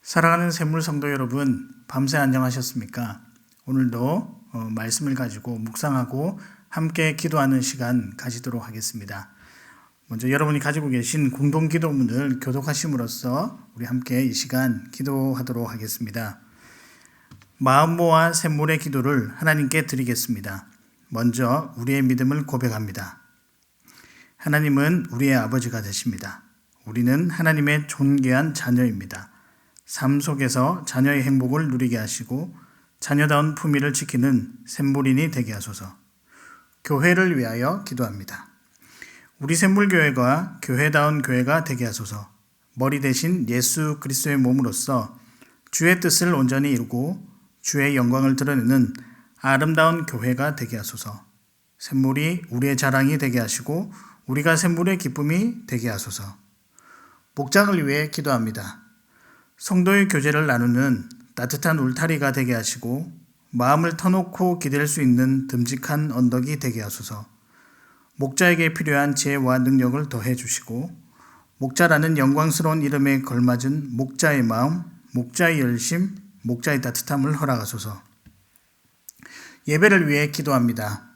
사랑하는 샘물 성도 여러분, 밤새 안녕하셨습니까? 오늘도 말씀을 가지고 묵상하고 함께 기도하는 시간 가지도록 하겠습니다. 먼저 여러분이 가지고 계신 공동 기도문을 교독하심으로써 우리 함께 이 시간 기도하도록 하겠습니다. 마음 모아 샘물의 기도를 하나님께 드리겠습니다. 먼저 우리의 믿음을 고백합니다. 하나님은 우리의 아버지가 되십니다. 우리는 하나님의 존귀한 자녀입니다. 삶 속에서 자녀의 행복을 누리게 하시고 자녀다운 품위를 지키는 샘물인이 되게 하소서. 교회를 위하여 기도합니다. 우리 샘물교회가 교회다운 교회가 되게 하소서. 머리 대신 예수 그리스도의 몸으로서 주의 뜻을 온전히 이루고 주의 영광을 드러내는 아름다운 교회가 되게 하소서. 샘물이 우리의 자랑이 되게 하시고 우리가 샘물의 기쁨이 되게 하소서. 목장을 위해 기도합니다. 성도의 교제를 나누는 따뜻한 울타리가 되게 하시고 마음을 터놓고 기댈 수 있는 듬직한 언덕이 되게 하소서. 목자에게 필요한 지혜와 능력을 더해 주시고 목자라는 영광스러운 이름에 걸맞은 목자의 마음, 목자의 열심, 목자의 따뜻함을 허락하소서. 예배를 위해 기도합니다.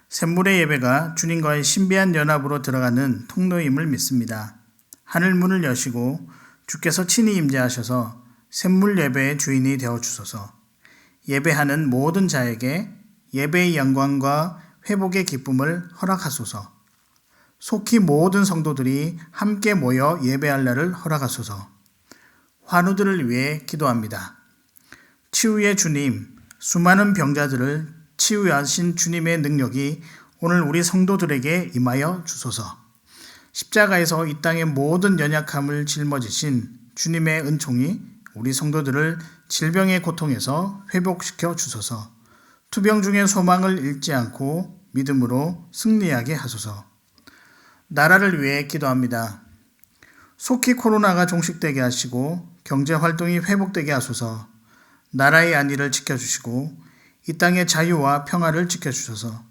샘물의 예배가 주님과의 신비한 연합으로 들어가는 통로임을 믿습니다. 하늘 문을 여시고 주께서 친히 임재하셔서 샘물 예배의 주인이 되어 주소서. 예배하는 모든 자에게 예배의 영광과 회복의 기쁨을 허락하소서. 속히 모든 성도들이 함께 모여 예배할 날을 허락하소서. 환우들을 위해 기도합니다. 치유의 주님, 수많은 병자들을 치유하신 주님의 능력이 오늘 우리 성도들에게 임하여 주소서. 십자가에서 이 땅의 모든 연약함을 짊어지신 주님의 은총이 우리 성도들을 질병의 고통에서 회복시켜 주소서. 투병 중에 소망을 잃지 않고 믿음으로 승리하게 하소서. 나라를 위해 기도합니다. 속히 코로나가 종식되게 하시고 경제활동이 회복되게 하소서. 나라의 안위를 지켜주시고 이 땅의 자유와 평화를 지켜주소서.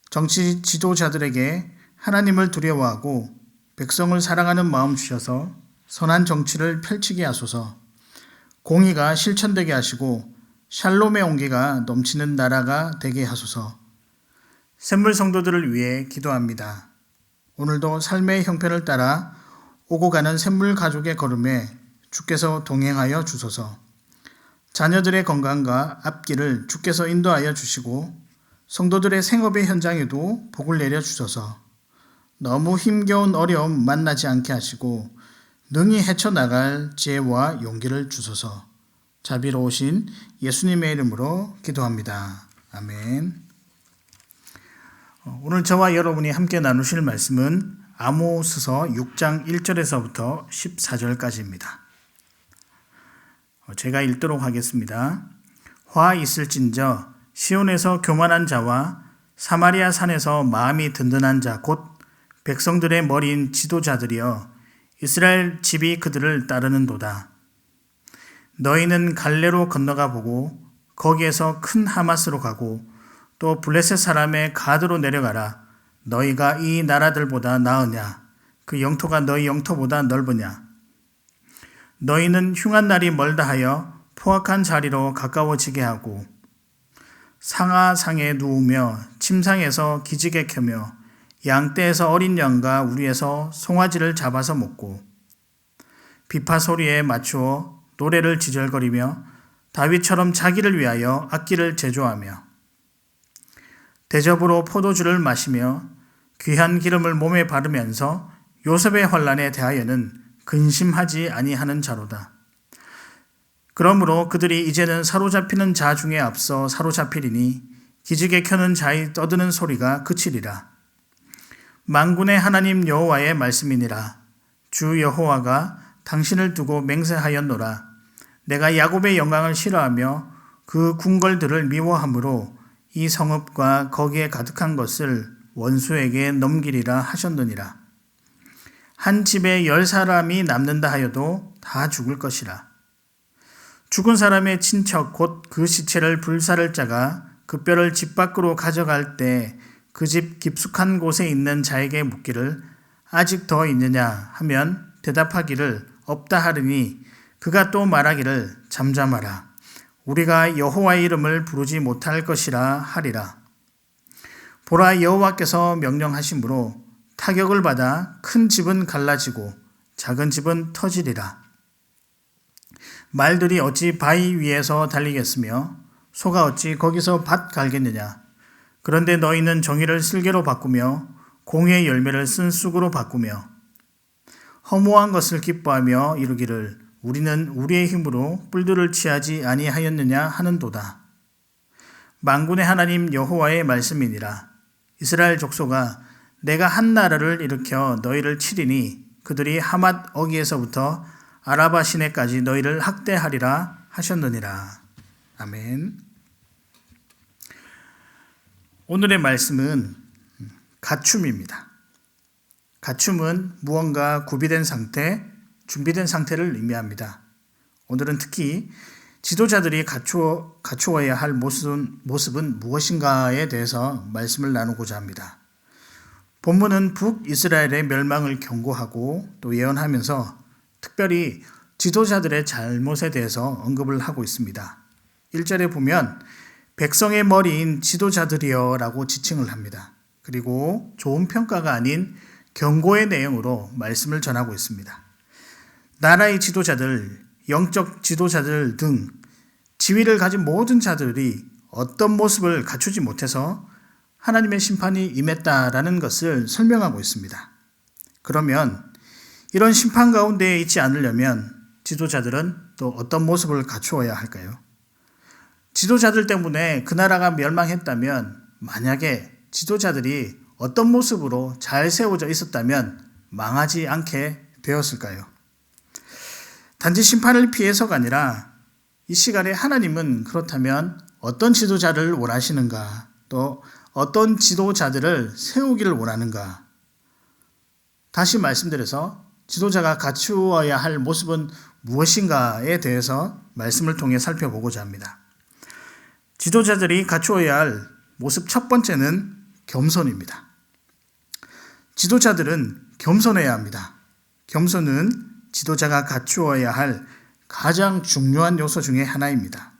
정치 지도자들에게 하나님을 두려워하고 백성을 사랑하는 마음 주셔서 선한 정치를 펼치게 하소서. 공의가 실천되게 하시고 샬롬의 온기가 넘치는 나라가 되게 하소서. 샘물 성도들을 위해 기도합니다. 오늘도 삶의 형편을 따라 오고 가는 샘물 가족의 걸음에 주께서 동행하여 주소서. 자녀들의 건강과 앞길을 주께서 인도하여 주시고 성도들의 생업의 현장에도 복을 내려 주소서. 너무 힘겨운 어려움 만나지 않게 하시고 능히 헤쳐나갈 지혜와 용기를 주소서. 자비로우신 예수님의 이름으로 기도합니다. 아멘. 오늘 저와 여러분이 함께 나누실 말씀은 아모스서 6장 1절에서부터 14절까지입니다. 제가 읽도록 하겠습니다. 화 있을진저 시온에서 교만한 자와 사마리아 산에서 마음이 든든한 자 곧 백성들의 머리인 지도자들이여 이스라엘 집이 그들을 따르는도다. 너희는 갈레로 건너가 보고 거기에서 큰 하마스로 가고 또 블레셋 사람의 가드로 내려가라. 너희가 이 나라들보다 나으냐? 그 영토가 너희 영토보다 넓으냐? 너희는 흉한 날이 멀다 하여 포악한 자리로 가까워지게 하고 상하상에 누우며 침상에서 기지개 켜며 양떼에서 어린 양과 우리에서 송아지를 잡아서 먹고 비파 소리에 맞추어 노래를 지절거리며 다윗처럼 자기를 위하여 악기를 제조하며 대접으로 포도주를 마시며 귀한 기름을 몸에 바르면서 요셉의 환난에 대하여는 근심하지 아니하는 자로다. 그러므로 그들이 이제는 사로잡히는 자 중에 앞서 사로잡히리니 기지개 켜는 자의 떠드는 소리가 그치리라. 만군의 하나님 여호와의 말씀이니라. 주 여호와가 당신을 두고 맹세하였노라. 내가 야곱의 영광을 싫어하며 그 궁궐들을 미워하므로 이 성읍과 거기에 가득한 것을 원수에게 넘기리라 하셨느니라. 한 집에 10사람이 남는다 하여도 다 죽을 것이라. 죽은 사람의 친척 곧 그 시체를 불사를 자가 그 뼈를 집 밖으로 가져갈 때 그 집 깊숙한 곳에 있는 자에게 묻기를 아직 더 있느냐 하면 대답하기를 없다 하리니 그가 또 말하기를 잠잠하라. 우리가 여호와의 이름을 부르지 못할 것이라 하리라. 보라, 여호와께서 명령하심으로 타격을 받아 큰 집은 갈라지고 작은 집은 터지리라. 말들이 어찌 바위 위에서 달리겠으며 소가 어찌 거기서 밭 갈겠느냐. 그런데 너희는 정의를 슬개로 바꾸며 공의의 열매를 쓴 쑥으로 바꾸며 허무한 것을 기뻐하며 이루기를 우리는 우리의 힘으로 뿔들을 취하지 아니하였느냐 하는도다. 만군의 하나님 여호와의 말씀이니라. 이스라엘 족속아, 내가 한 나라를 일으켜 너희를 치리니 그들이 하맛 어기에서부터 아라바 시내까지 너희를 학대하리라 하셨느니라. 아멘. 오늘의 말씀은 갖춤입니다. 갖춤은 무언가 구비된 상태, 준비된 상태를 의미합니다. 오늘은 특히 지도자들이 갖추어야 할 모습은 무엇인가에 대해서 말씀을 나누고자 합니다. 본문은 북이스라엘의 멸망을 경고하고 또 예언하면서 특별히 지도자들의 잘못에 대해서 언급을 하고 있습니다. 1절에 보면 백성의 머리인 지도자들이여 라고 지칭을 합니다. 그리고 좋은 평가가 아닌 경고의 내용으로 말씀을 전하고 있습니다. 나라의 지도자들, 영적 지도자들 등 지위를 가진 모든 자들이 어떤 모습을 갖추지 못해서 하나님의 심판이 임했다라는 것을 설명하고 있습니다. 그러면 이런 심판 가운데에 있지 않으려면 지도자들은 또 어떤 모습을 갖추어야 할까요? 지도자들 때문에 그 나라가 멸망했다면 만약에 지도자들이 어떤 모습으로 잘 세워져 있었다면 망하지 않게 되었을까요? 단지 심판을 피해서가 아니라 이 시간에 하나님은 그렇다면 어떤 지도자를 원하시는가, 또 어떤 지도자들을 세우기를 원하는가. 다시 말씀드려서 지도자가 갖추어야 할 모습은 무엇인가에 대해서 말씀을 통해 살펴보고자 합니다. 지도자들이 갖추어야 할 모습 첫 번째는 겸손입니다. 지도자들은 겸손해야 합니다. 겸손은 지도자가 갖추어야 할 가장 중요한 요소 중에 하나입니다.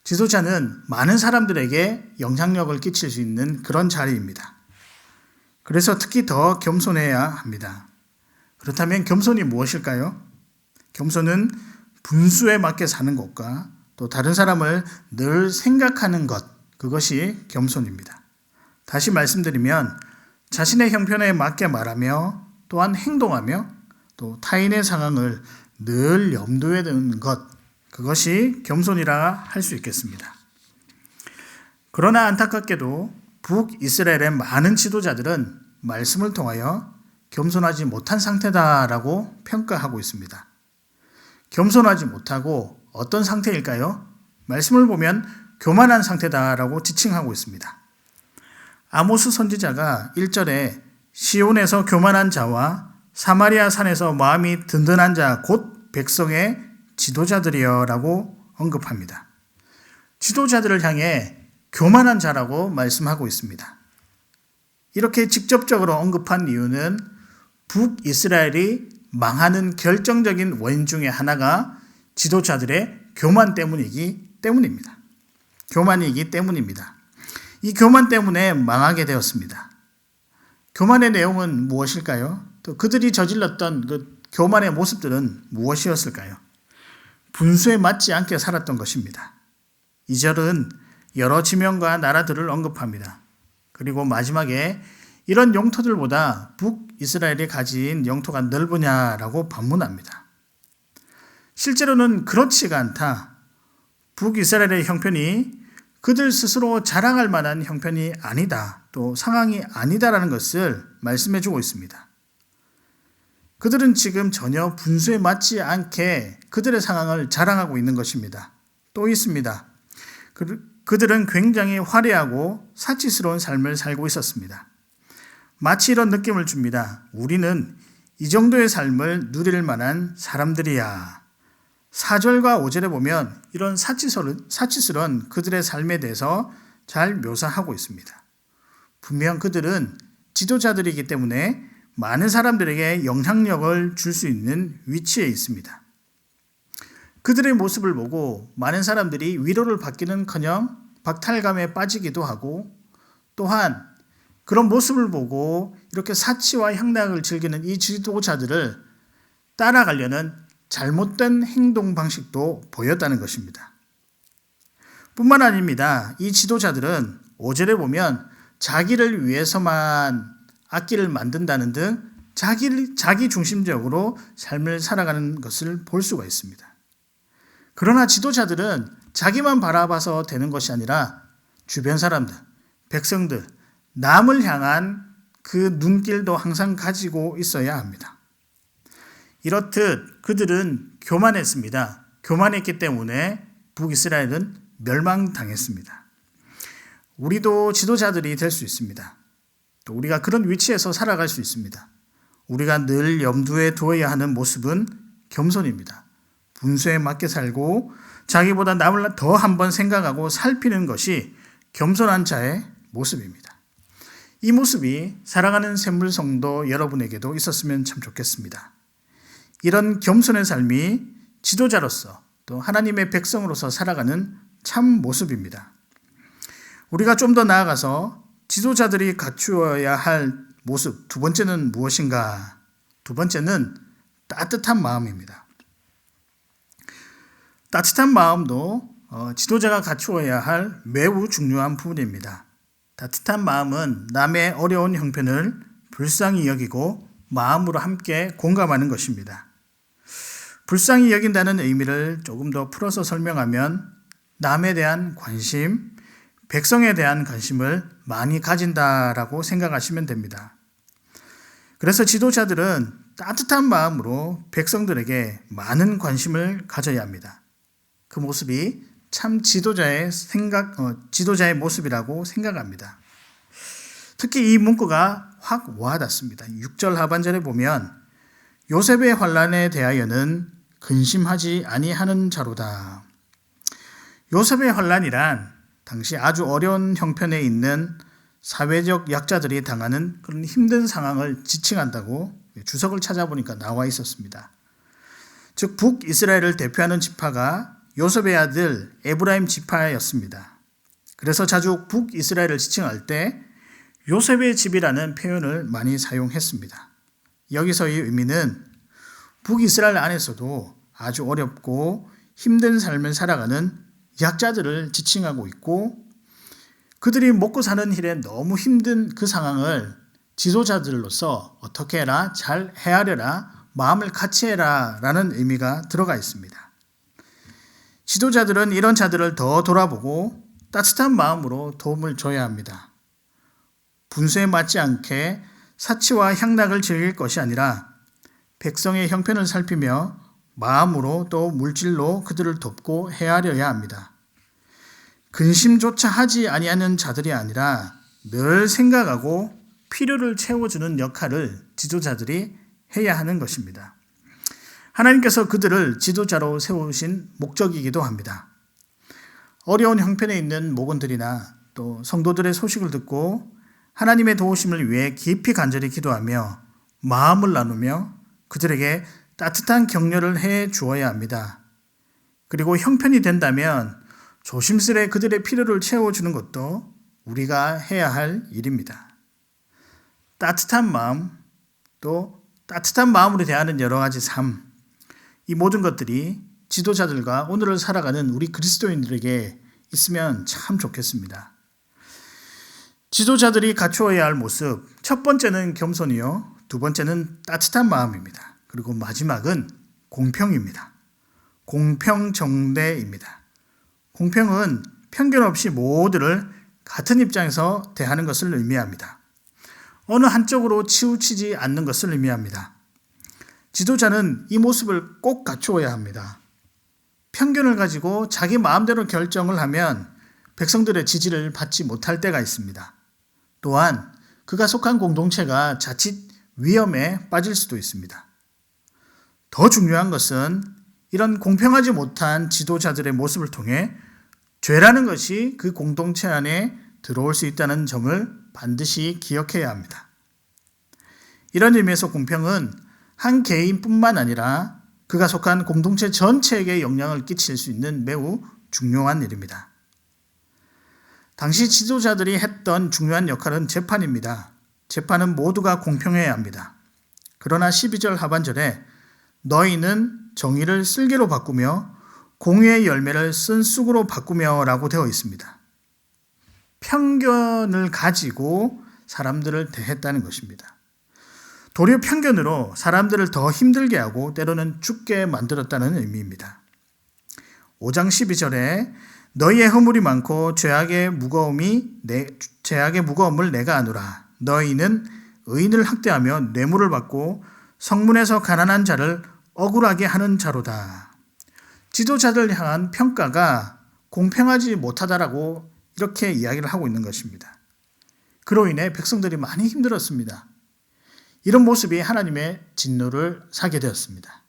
지도자는 많은 사람들에게 영향력을 끼칠 수 있는 그런 자리입니다. 그래서 특히 더 겸손해야 합니다. 그렇다면 겸손이 무엇일까요? 겸손은 분수에 맞게 사는 것과 또 다른 사람을 늘 생각하는 것, 그것이 겸손입니다. 다시 말씀드리면 자신의 형편에 맞게 말하며 또한 행동하며 또 타인의 상황을 늘 염두에 두는 것, 그것이 겸손이라 할 수 있겠습니다. 그러나 안타깝게도 북이스라엘의 많은 지도자들은 말씀을 통하여 겸손하지 못한 상태다라고 평가하고 있습니다. 겸손하지 못하고 어떤 상태일까요? 말씀을 보면 교만한 상태다라고 지칭하고 있습니다. 아모스 선지자가 1절에 시온에서 교만한 자와 사마리아 산에서 마음이 든든한 자 곧 백성의 지도자들이여 라고 언급합니다. 지도자들을 향해 교만한 자라고 말씀하고 있습니다. 이렇게 직접적으로 언급한 이유는 북이스라엘이 망하는 결정적인 원인 중에 하나가 지도자들의 교만 때문이기 때문입니다. 교만이기 때문입니다. 이 교만 때문에 망하게 되었습니다. 교만의 내용은 무엇일까요? 또 그들이 저질렀던 그 교만의 모습들은 무엇이었을까요? 분수에 맞지 않게 살았던 것입니다. 2절은 여러 지명과 나라들을 언급합니다. 그리고 마지막에 이런 영토들보다 북이스라엘이 가진 영토가 넓으냐라고 반문합니다. 실제로는 그렇지가 않다. 북이스라엘의 형편이 그들 스스로 자랑할 만한 형편이 아니다. 또 상황이 아니다라는 것을 말씀해 주고 있습니다. 그들은 지금 전혀 분수에 맞지 않게 그들의 상황을 자랑하고 있는 것입니다. 또 있습니다. 그들은 굉장히 화려하고 사치스러운 삶을 살고 있었습니다. 마치 이런 느낌을 줍니다. 우리는 이 정도의 삶을 누릴 만한 사람들이야. 4절과 5절에 보면 이런 사치스러운 그들의 삶에 대해서 잘 묘사하고 있습니다. 분명 그들은 지도자들이기 때문에 많은 사람들에게 영향력을 줄 수 있는 위치에 있습니다. 그들의 모습을 보고 많은 사람들이 위로를 받기는커녕 박탈감에 빠지기도 하고, 또한 그런 모습을 보고 이렇게 사치와 향락을 즐기는 이 지도자들을 따라가려는 잘못된 행동 방식도 보였다는 것입니다. 뿐만 아닙니다. 이 지도자들은 5절에 보면 자기를 위해서만 악기를 만든다는 등 자기 중심적으로 삶을 살아가는 것을 볼 수가 있습니다. 그러나 지도자들은 자기만 바라봐서 되는 것이 아니라 주변 사람들, 백성들, 남을 향한 그 눈길도 항상 가지고 있어야 합니다. 이렇듯 그들은 교만했습니다. 교만했기 때문에 북이스라엘은 멸망당했습니다. 우리도 지도자들이 될 수 있습니다. 또 우리가 그런 위치에서 살아갈 수 있습니다. 우리가 늘 염두에 두어야 하는 모습은 겸손입니다. 분수에 맞게 살고 자기보다 남을 더 한번 생각하고 살피는 것이 겸손한 자의 모습입니다. 이 모습이 사랑하는 샘물 성도 여러분에게도 있었으면 참 좋겠습니다. 이런 겸손의 삶이 지도자로서 또 하나님의 백성으로서 살아가는 참 모습입니다. 우리가 좀 더 나아가서 지도자들이 갖추어야 할 모습, 두 번째는 무엇인가? 두 번째는 따뜻한 마음입니다. 따뜻한 마음도 지도자가 갖추어야 할 매우 중요한 부분입니다. 따뜻한 마음은 남의 어려운 형편을 불쌍히 여기고 마음으로 함께 공감하는 것입니다. 불쌍히 여긴다는 의미를 조금 더 풀어서 설명하면 남에 대한 관심, 백성에 대한 관심을 많이 가진다라고 생각하시면 됩니다. 그래서 지도자들은 따뜻한 마음으로 백성들에게 많은 관심을 가져야 합니다. 그 모습이 참 지도자의 모습이라고 생각합니다. 특히 이 문구가 확 와닿습니다. 6절 하반절에 보면 요셉의 환난에 대하여는 근심하지 아니하는 자로다. 요셉의 환난이란 당시 아주 어려운 형편에 있는 사회적 약자들이 당하는 그런 힘든 상황을 지칭한다고 주석을 찾아보니까 나와 있었습니다. 즉 북이스라엘을 대표하는 지파가 요셉의 아들 에브라임 지파였습니다. 그래서 자주 북이스라엘을 지칭할 때 요셉의 집이라는 표현을 많이 사용했습니다. 여기서의 의미는 북이스라엘 안에서도 아주 어렵고 힘든 삶을 살아가는 약자들을 지칭하고 있고, 그들이 먹고 사는 일에 너무 힘든 그 상황을 지도자들로서 어떻게 해라, 잘 헤아려라, 마음을 같이 해라 라는 의미가 들어가 있습니다. 지도자들은 이런 자들을 더 돌아보고 따뜻한 마음으로 도움을 줘야 합니다. 분수에 맞지 않게 사치와 향락을 즐길 것이 아니라 백성의 형편을 살피며 마음으로 또 물질로 그들을 돕고 헤아려야 합니다. 근심조차 하지 아니하는 자들이 아니라 늘 생각하고 필요를 채워주는 역할을 지도자들이 해야 하는 것입니다. 하나님께서 그들을 지도자로 세우신 목적이기도 합니다. 어려운 형편에 있는 목원들이나 또 성도들의 소식을 듣고 하나님의 도우심을 위해 깊이 간절히 기도하며 마음을 나누며 그들에게 따뜻한 격려를 해 주어야 합니다. 그리고 형편이 된다면 조심스레 그들의 필요를 채워주는 것도 우리가 해야 할 일입니다. 따뜻한 마음, 또 따뜻한 마음으로 대하는 여러 가지 삶, 이 모든 것들이 지도자들과 오늘을 살아가는 우리 그리스도인들에게 있으면 참 좋겠습니다. 지도자들이 갖추어야 할 모습, 첫 번째는 겸손이요, 두 번째는 따뜻한 마음입니다. 그리고 마지막은 공평입니다. 공평정대입니다. 공평은 편견 없이 모두를 같은 입장에서 대하는 것을 의미합니다. 어느 한쪽으로 치우치지 않는 것을 의미합니다. 지도자는 이 모습을 꼭 갖추어야 합니다. 편견을 가지고 자기 마음대로 결정을 하면 백성들의 지지를 받지 못할 때가 있습니다. 또한 그가 속한 공동체가 자칫 위험에 빠질 수도 있습니다. 더 중요한 것은 이런 공평하지 못한 지도자들의 모습을 통해 죄라는 것이 그 공동체 안에 들어올 수 있다는 점을 반드시 기억해야 합니다. 이런 의미에서 공평은 한 개인뿐만 아니라 그가 속한 공동체 전체에게 영향을 끼칠 수 있는 매우 중요한 일입니다. 당시 지도자들이 했던 중요한 역할은 재판입니다. 재판은 모두가 공평해야 합니다. 그러나 12절 하반절에 너희는 정의를 쓸개로 바꾸며 공의의 열매를 쓴 쑥으로 바꾸며 라고 되어 있습니다. 편견을 가지고 사람들을 대했다는 것입니다. 도리어 편견으로 사람들을 더 힘들게 하고 때로는 죽게 만들었다는 의미입니다. 5장 12절에 너희의 허물이 많고 죄악의 무거움을 내가 아노라. 너희는 의인을 학대하며 뇌물을 받고 성문에서 가난한 자를 억울하게 하는 자로다. 지도자들 향한 평가가 공평하지 못하다라고 이렇게 이야기를 하고 있는 것입니다. 그로 인해 백성들이 많이 힘들었습니다. 이런 모습이 하나님의 진노를 사게 되었습니다.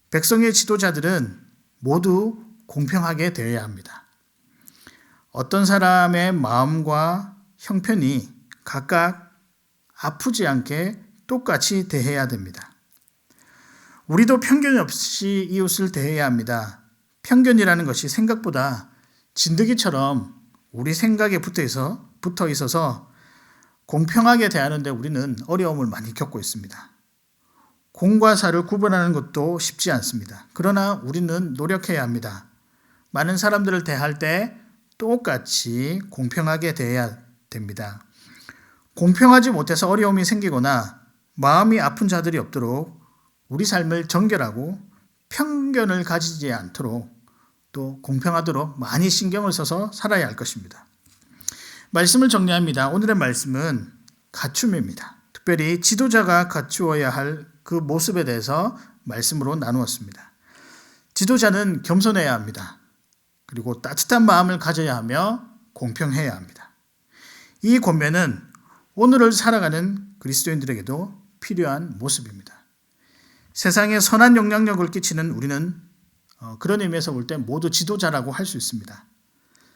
백성의 지도자들은 모두 공평하게 대해야 합니다. 어떤 사람의 마음과 형편이 각각 아프지 않게 똑같이 대해야 됩니다. 우리도 편견 없이 이웃을 대해야 합니다. 편견이라는 것이 생각보다 진드기처럼 우리 생각에 붙어 있어서 공평하게 대하는데 우리는 어려움을 많이 겪고 있습니다. 공과 사를 구분하는 것도 쉽지 않습니다. 그러나 우리는 노력해야 합니다. 많은 사람들을 대할 때 똑같이 공평하게 대해야 됩니다. 공평하지 못해서 어려움이 생기거나 마음이 아픈 자들이 없도록 우리 삶을 정결하고 편견을 가지지 않도록 또 공평하도록 많이 신경을 써서 살아야 할 것입니다. 말씀을 정리합니다. 오늘의 말씀은 갖춤입니다. 특별히 지도자가 갖추어야 할 그 모습에 대해서 말씀으로 나누었습니다. 지도자는 겸손해야 합니다. 그리고 따뜻한 마음을 가져야 하며 공평해야 합니다. 이 권면은 오늘을 살아가는 그리스도인들에게도 필요한 모습입니다. 세상에 선한 영향력을 끼치는 우리는 그런 의미에서 볼 때 모두 지도자라고 할 수 있습니다.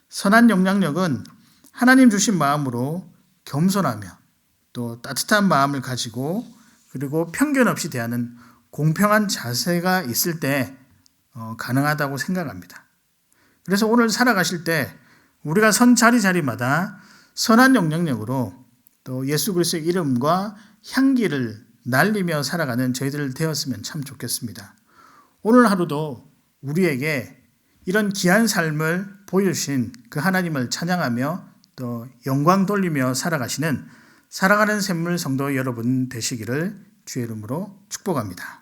선한 영향력은 하나님 주신 마음으로 겸손하며 또 따뜻한 마음을 가지고 그리고 편견 없이 대하는 공평한 자세가 있을 때 가능하다고 생각합니다. 그래서 오늘 살아가실 때 우리가 선 자리마다 선한 영향력으로 또 예수 그리스도의 이름과 향기를 날리며 살아가는 저희들 되었으면 참 좋겠습니다. 오늘 하루도 우리에게 이런 귀한 삶을 보여주신 그 하나님을 찬양하며 또 영광 돌리며 살아가시는 사랑하는 샘물 성도 여러분 되시기를 주의 이름으로 축복합니다.